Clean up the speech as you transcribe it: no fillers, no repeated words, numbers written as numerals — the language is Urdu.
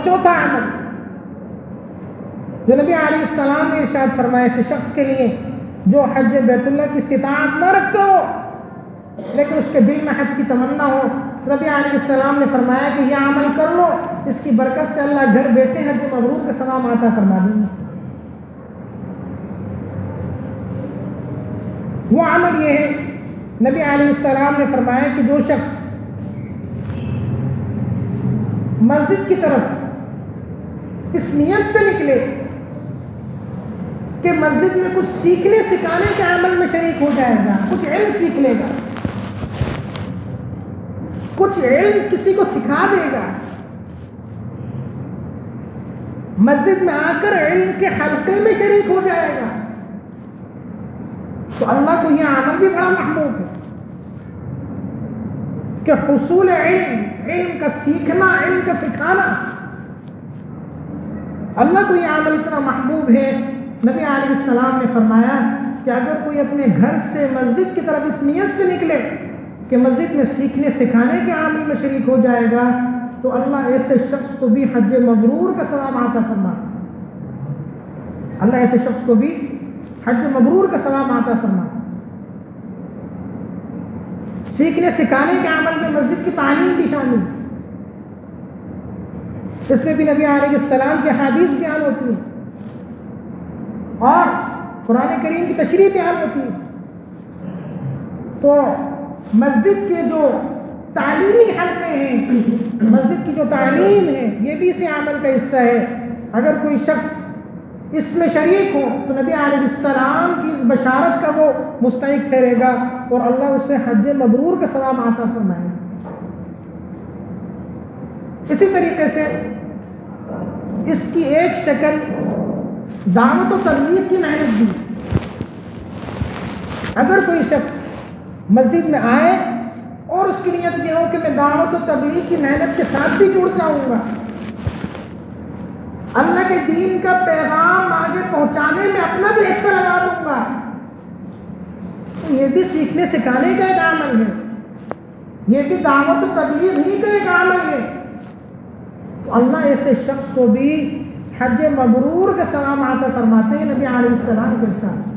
چوتھا عمل جو نبی علیہ السلام نے ارشاد فرمایا ایسے شخص کے لیے جو حج بیت اللہ کی استطاعت نہ رکھتے ہو لیکن اس کے دل میں حج کی تمنا ہو، نبی علیہ السلام نے فرمایا کہ یہ عمل کر لو، اس کی برکت سے اللہ گھر بیٹھے حج مبرور کا ثواب عطا فرما دیں گے۔ وہ عمل یہ ہے، نبی علیہ السلام نے فرمایا کہ جو شخص مسجد کی طرف اس نیت سے نکلے کہ مسجد میں کچھ سیکھنے سکھانے کے عمل میں شریک ہو جائے گا، کچھ علم سیکھ لے گا، کچھ علم کسی کو سکھا دے گا، مسجد میں آ کر علم کے حلقے میں شریک ہو جائے گا، تو اللہ کو یہ عمل بھی بڑا محبوب ہے کہ حصول علم کا سیکھنا، علم کا سکھانا، اللہ کو یہ عمل اتنا محبوب ہے۔ نبی علیہ السلام نے فرمایا کہ اگر کوئی اپنے گھر سے مسجد کی طرف اس نیت سے نکلے کہ مسجد میں سیکھنے سکھانے کے عمل میں شریک ہو جائے گا تو اللہ ایسے شخص کو بھی حج مبرور کا ثواب عطا فرمائے، اللہ ایسے شخص کو بھی حج مبرور کا ثواب عطا فرمائے۔ سیکھنے سکھانے کے عمل میں مسجد کی تعلیم بھی شامل ہے، اس میں بھی نبی علیہ السلام کی حدیث بیان ہوتی ہے اور قرآن کریم کی تشریح بیان ہوتی ہے۔ تو مسجد کے جو تعلیمی حلقے ہیں، مسجد کی جو تعلیم ہے، یہ بھی اسی عمل کا حصہ ہے۔ اگر کوئی شخص اس میں شریک ہو تو نبی علیہ السلام کی اس بشارت کا وہ مستحق ٹھہرے گا اور اللہ اسے حج مبرور کا ثواب عطا فرمائے گا۔ اسی طریقے سے اس کی ایک شکل دعوت و تبلیغ کی محنت بھی۔ اگر کوئی شخص مسجد میں آئے اور اس کی نیت یہ ہو کہ میں دعوت و تبلیغ کی محنت کے ساتھ بھی جڑ جاؤں گا، اللہ کے دین کا پیغام آگے پہنچانے میں اپنا بھی حصہ لگا دوں گا، تو یہ بھی سیکھنے سکھانے کا ایک عمل ہے، یہ بھی دعوت و تبلیغ ہی کا ایک عمل ہے، تو اللہ ایسے شخص کو بھی حج مبرور کا ثواب عطا فرماتے ہیں۔ نبی علیہ السلام کے ارشاد